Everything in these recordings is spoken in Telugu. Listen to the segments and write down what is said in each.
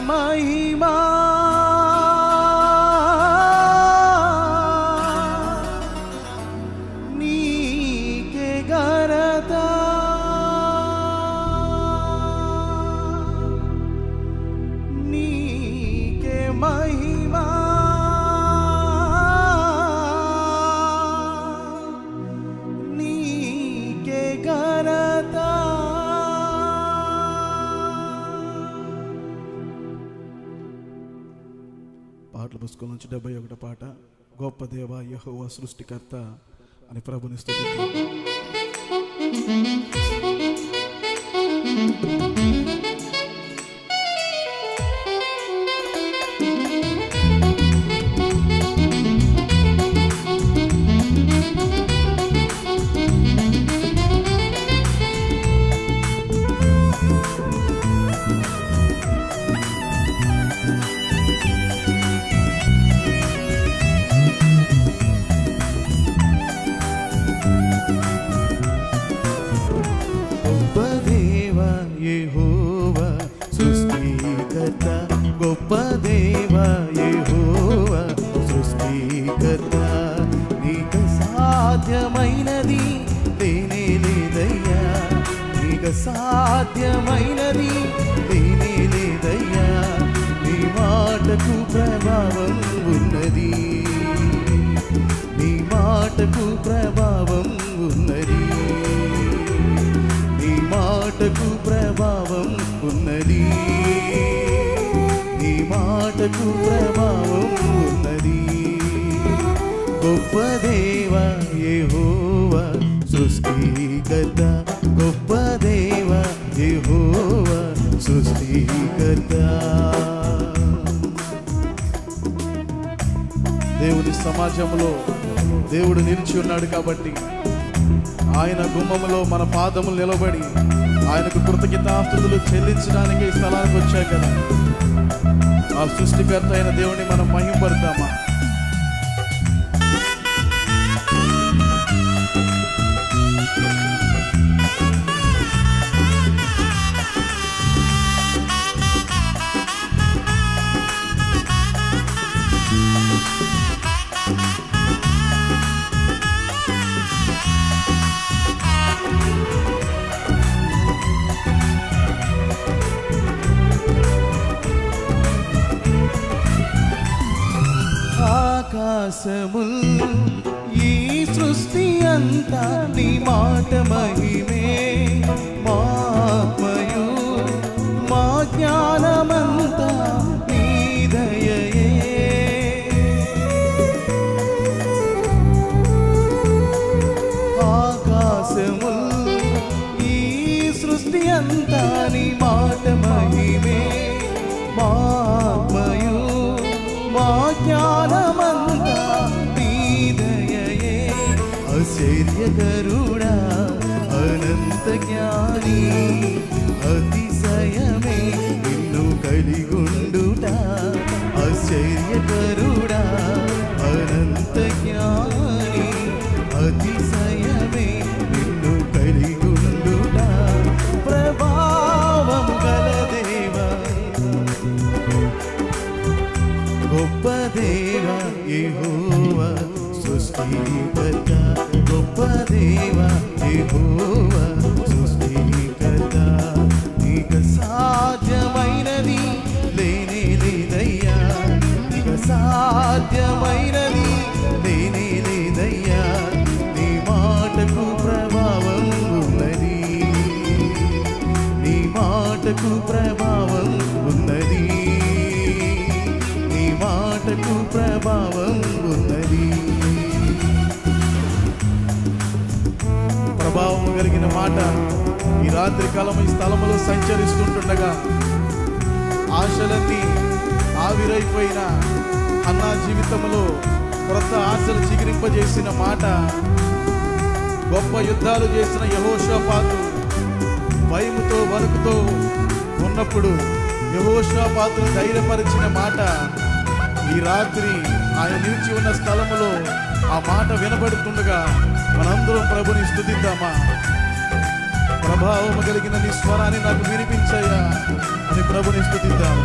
మహిమా నీకే ఘనత నీకే మహిమా నీకే ఘనత. పాటల పుస్తకం నుంచి 71 పాట, గొప్ప దేవ యెహోవా సృష్టికర్త అని ప్రభుని స్తుతిద్దాం. గొప్ప దేవ యెహోవా సృష్టికర్త, నీకు సాధ్యమైనది లేనే లేదయ్యా, నీకు సాధ్యమైనది లేనే లేదయ్యా. నీ మాటకు ప్రభావం ఉన్నది, నీ మాటకు ప్రభావం ఉన్నది, నీ మాటకు ప్రభావం ఉన్నది, నీ మాటకు ప్రభావం ఉన్నది. గొప్ప దేవ యెహోవా సృష్టికర్త, గొప్ప దేవ యెహోవా సృష్టికర్త. దేవుని సమాజంలో దేవుడు నిలిచి ఉన్నాడు కాబట్టి ఆయన గుమ్మములో మన పాదములు నిలబడి ఆయనకు కృతజ్ఞతాస్తుతులు చెల్లించడానికి ఈ స్థలానికి వచ్చాం కదా. ఆ సృష్టికర్త అయిన దేవుని మనం మహిమపడతామా? ఆకాశముల్ ఈ సృష్టి అంతా నీ మాట మహిమే, మా ఆత్మయు మా జ్ఞానమంతా నీ దయయే. ఆకాశముల్ ఈ సృష్టి అంతా నీ మాట మహిమే, మా ఆత్మయు మా జ్ఞానమంతా నీ దయయే. ఆశ్చర్యకరుడా అనంత జ్ఞాని, అతిశయమే నిన్ను కలిగుండుట. ఆశ్చర్యకరుడా అనంత జ్ఞాని, అతిశయమే నిన్ను కలిగుండుట. ప్రభావం గల దేవా గొప్ప దేవ యెహోవా సృష్టికర్త, గొప్ప దేవ యెహోవా సృష్టికర్త. నీకు సాధ్యమైనది లేనే లేదయ్యా, నీకు సాధ్యమైనది లేనే లేదయ్యా. నీ మాటకు ప్రభావం ఉన్నది, నీ మాటకు ప్రభావం ఉన్నది, నీ మాటకు ప్రభావం ఉన్నది. ప్రభావం కలిగిన మాట ఈ రాత్రి కాలం ఈ స్థలములో సంచరిస్తుండగా ఆశలన్నీ ఆవిరైపోయిన అన్నా జీవితంలో కొత్త ఆశలు చిగురింపజేసిన మాట. గొప్ప యుద్ధాలు చేసిన యెహోషాపాతు భయముతో వణుకుతో ఉన్నప్పుడు యెహోషాపాతును ధైర్యపరిచిన మాట ఈ రాత్రి ఆయన నిలిచి ఉన్న స్థలములో ఆ మాట వినబడుతుండగా మనందరం ప్రభుని స్తుతిద్దామా? ప్రభావం కలిగిన నీ స్వరాన్ని నాకు వినిపించయ్యా అని ప్రభుని స్తుతిద్దాము.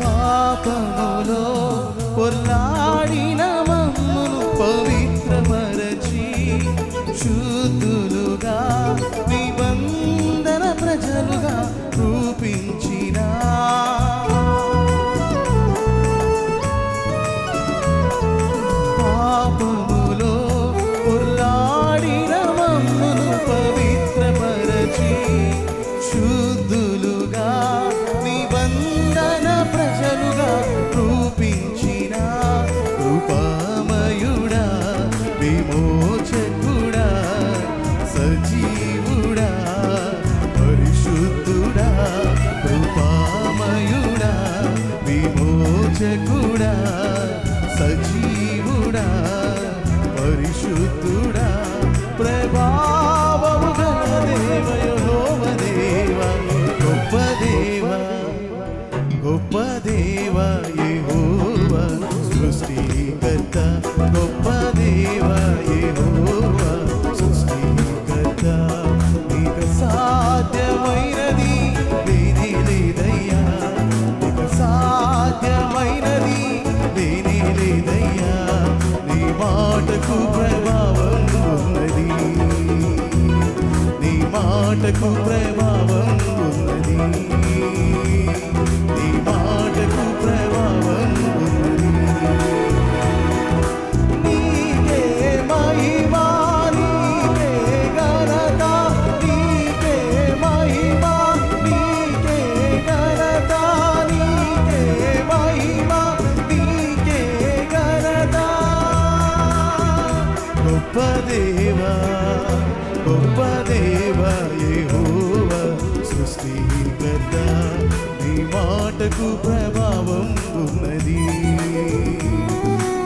పాపములో పొర్లాడిన మమ్మును పవిత్రపరచి శుద్ధులుగా నిబంధన ప్రజలుగా రూపించిన పాపములో పొర్లాడిన మమ్మును పవిత్రపరచి శుద్ధులుగా నిబంధన ప్రజలుగా రూపించిన కృపామయుడా విమోచకుడా సజీవుడా పరిశుద్ధుడా కృపామయుడా విమోచకుడా సజీవుడా పరిశుద్ధుడా ప్రభావము గల దేవ యెహోవ దేవ గొప్ప దేవ గొప్ప దేవ యెహోవా సృష్టికర్త గొప్ప దేవ యెహోవా సృష్టికర్త నీకు సాధ్యమైనది లేనే లేదయ్యా నీకు సాధ్యమైనది లేనే లేదయ్యా నీ మాటకు ప్రభావం ఉన్నది నీ మాటకు ప్రభావం ఉన్నది నీ మాటకు ప్రభావం ఉన్నది నీకే మహిమా నీకే ఘనత నీకే మహిమా నీకే ఘనత నీకే మహిమా నీకే ఘనత గొప్ప దేవా గొప్ప దేవా యెహోవా సృష్టికర్త నీ మాటకు ప్రభావం ఉన్నది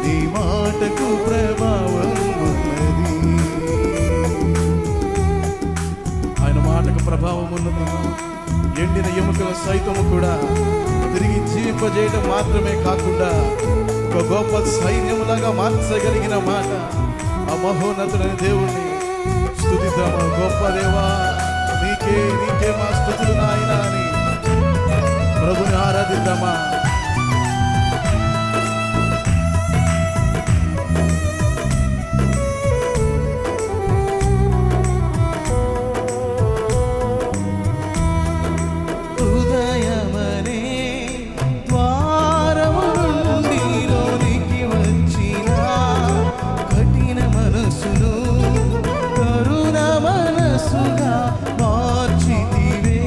నీ మాటకు ప్రభావం ఉన్నది ఆయన మాటకు ప్రభావం ఉన్నది. ఎండిన ఎముకల సైతము కూడా తిరిగి జీవింపజేయడం మాత్రమే కాకుండా ఒక గొప్ప సైన్యములాగా మార్చగలిగిన మాట. ఆ మహోన్నతుడైన దేవుణ్ణి స్తుతిద్దామా. గొప్ప దేవా నీకే నీకే మా స్తుతులు నాయన అని ప్రభుని ఆరాధిద్దామా. హృదయమనే ద్వారము నుండి లోనికి వచ్చిన కఠిన మనసును కరుణ మనసుగా మార్చితివే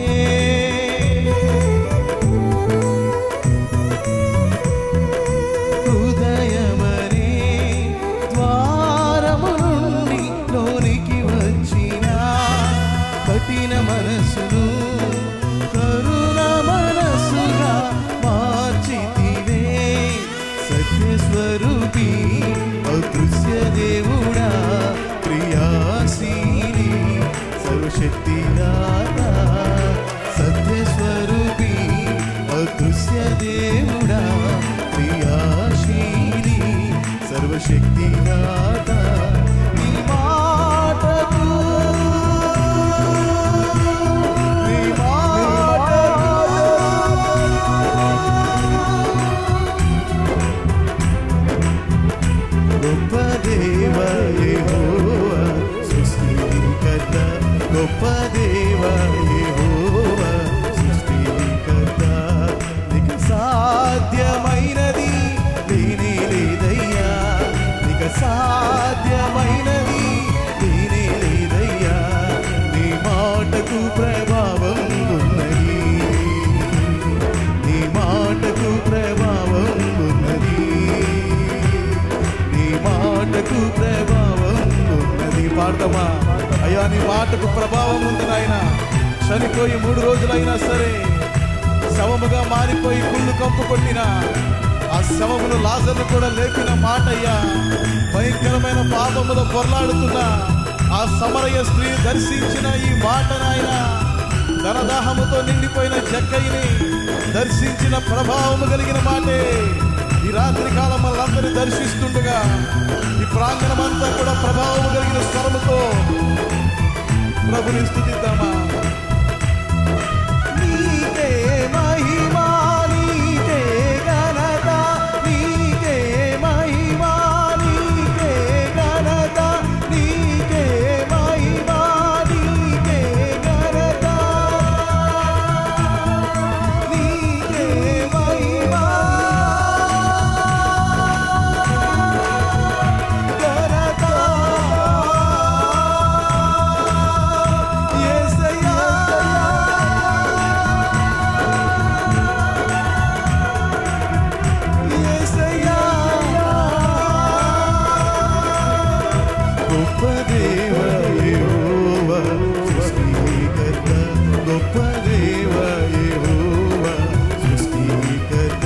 హృదయమనే ద్వారము నుండి లోనికి వచ్చిన కఠిన మనసును కరుణ మనసుగా మార్చితివే సత్యస్వరూపి అదృశ్య దేవుడా క్రియాశీలి సర్వశక్తిదాత సత్యస్వరూపి అదృశ్య దేవుడా క్రియాశీలి సర్వశక్తిదాత నీ మాటకు నీ మాటకు గొప్ప దేవ యెహోవా సృష్టికర్త గొప్ప దేవ యెహోవా సృష్టికర్త నీకు సాధ్యమైనది లేనే లేదయ్యా నీకు సాధ్యమైనది లేనే లేదయ్యా నీ మాటకు ప్రభావం ఉన్నది నీ మాటకు ప్రభావం ఉన్నది నీ మాటకు ప్రభావం ఉన్నది. పాడతామా. అయ్యా నీ మాటకు ప్రభావం ఉంది నాయన. చనిపోయి 3 రోజులైనా సరే శవముగా మారిపోయి కుళ్ళు కంపు కొట్టిన ఆ శవమును లాజర్ను కూడా లేపిన మాట అయ్యా. భయంకరమైన పాపములో పొరలాడుతున్న ఆ సమరయ స్త్రీ దర్శించిన ఈ మాట నాయన జనదాహముతో నిండిపోయిన జక్కయ్యని దర్శించిన ప్రభావము కలిగిన మాటే ఈ రాత్రి కాలం మనందరినీ దర్శిస్తుండగా ఈ ప్రాంగణమంతా కూడా ప్రభావము కలిగిన స్వరముతో ప్రభుని స్తుతిద్దామా. నీకే మహిమా, నీకే ఘనత, నీకే మహిమా, నీకే ఘనత, నీకే మహిమా, నీకే ఘనత, నీకే మహిమా, ఘనత. యేసయ్యా, యేసయ్యా, గొప్ప దేవ యెహోవా సృష్టికర్త, గొప్ప దేవ యెహోవా సృష్టికర్త,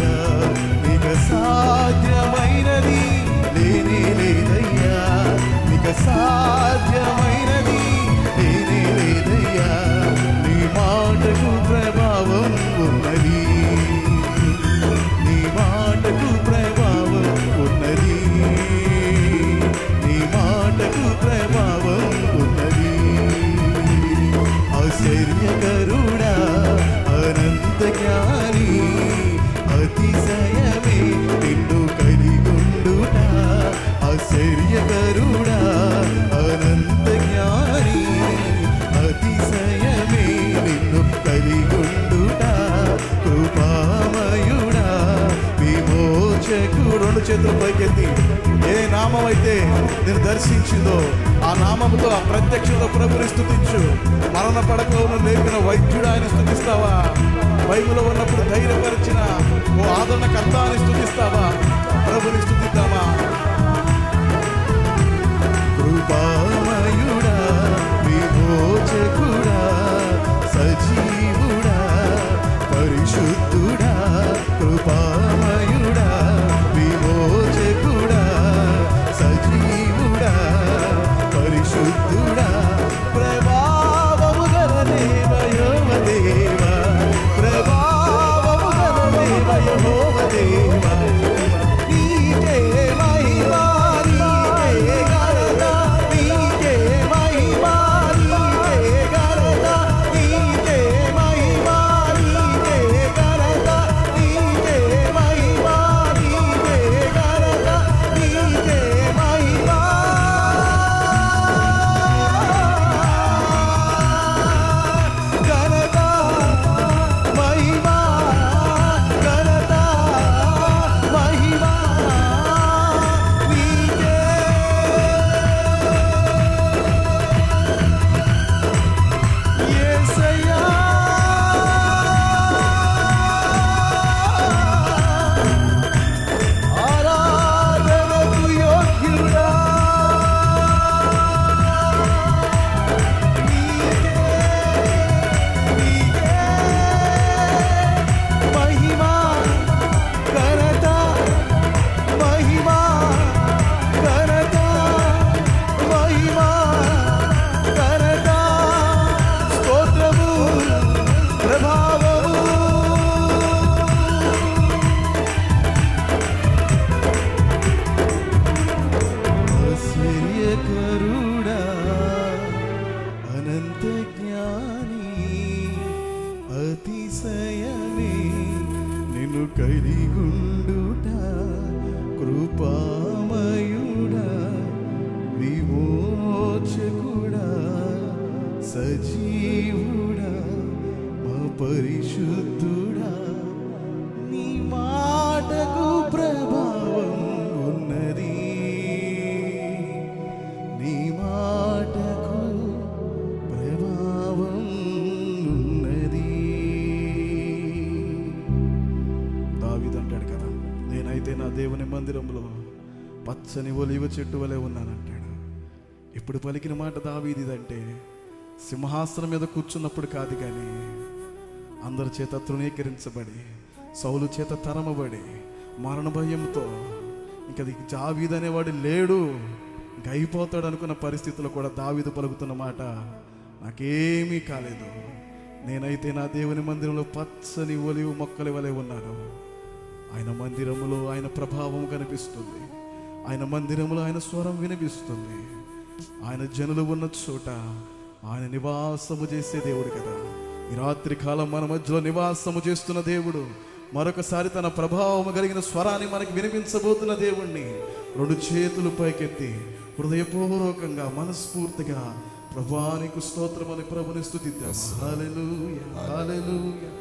నీక సాధ్యమైనది లేనే లేదయ్యా, నీక సాధ్యమైనది లేనే లేదయ్యా, నీ మాటకు ప్రభావం ఉన్నది, నీ మాటకు ప్రభావం ఉన్నది, నీ మాటకు ప్రభావం ఉన్నది. ఆశ్చర్యకరుడా, అనంత జ్ఞాని, అతిశయమే నిన్ను కలిగుండుట. ఆశ్చర్యకరుడా, అనంత జ్ఞాని, అతిశయమే నిన్ను కలిగుండుట. కృపామయుడా, విమోచకుడు. రెండు చేతులు పైకెత్తి ఏ నామం అయితే నేను దర్శించిందో ఆ నామముతో, ఆ ప్రత్యక్షతో ప్రభుని స్తుతించు. మరణ పడకలను లేపిన వైద్యుడు ఆయన స్తుతిస్తావా? బైబిల్లో ఉన్నప్పుడు ధైర్యపరిచిన ఓ ఆదరణకర్త అని స్తుతిస్తావా? ప్రభుని స్తుతిద్దామా. కృపామయుడా, విమోచకుడా, సజీవుడా, పరిశుద్ధుడా, కృపామయుడా, విమోచకుడా, సజీవుడా, పరిశుద్ధుడా, ప్రభావము గల దేవ యెహోవా దేవ, ప్రభావము గల దేవ యెహోవా దేవ, నీకే మహిమా, నీకే ఘనత, నీకే మహిమా, నీకే ఘనత, నీకే మహిమా, నీకే ఘనత, నీకే మహిమా, నీకే ఘనత, నీకే మహిమా, ఘనత, మహిమా, ఘనత, మహిమా నీకే. యేసయ్యా, ఆరాధనకు యోగ్యుడా, నీకే మహిమా, ఘనత, మహిమా, ఘనత, మహిమా, ఘనత, స్తోత్రము, ప్రభావము. ఆశ్చర్యకరుడా, అనంత జ్ఞాని, అతిశయమే నిన్ను కలిగుండుట. కృపామయుడా, విమోచకుడా, సజీవుడా, మా పరిశుద్ధుడా, నీ మాటకు ప్రభావం ఉన్నది, నీ మాటకు ప్రభావం ఉన్నది. దావీదు అంటాడు కదా, నేనైతే నా దేవుని మందిరంలో పచ్చని ఒలివ చెట్టు వలె ఉన్నానంటాడు. ఇప్పుడు పలికిన మాట దావీదిదంటే సింహాసనం మీద కూర్చున్నప్పుడు కాదు, కానీ అందరి చేత తృణీకరించబడి, సౌలు చేత తరమబడి, మరణ భయంతో ఇంకా దావీదు అనేవాడు లేడు, ఇంక అయిపోతాడు అనుకున్న పరిస్థితుల్లో కూడా దావీదు పలుకుతున్న మాట, నాకేమీ కాలేదు, నేనైతే నా దేవుని మందిరంలో పచ్చని ఒలివ మొక్కల వలె ఉన్నాను. ఆయన మందిరములో ఆయన ప్రభావం కనిపిస్తుంది. ఆయన మందిరములో ఆయన స్వరం వినిపిస్తుంది. ఆయన జనులు ఉన్న చోట ఆయన నివాసము చేసే దేవుడు కదా. ఈ రాత్రి కాలం మన మధ్యలో నివాసము చేస్తున్న దేవుడు మరొకసారి తన ప్రభావము కలిగిన స్వరాన్ని మనకి వినిపించబోతున్న దేవుణ్ణి 2 చేతులు పైకెత్తి హృదయపూర్వకంగా మనస్ఫూర్తిగా ప్రభువానికి స్తోత్రమని ప్రభుని స్తుతిద్దాం. హల్లెలూయా, హల్లెలూయా.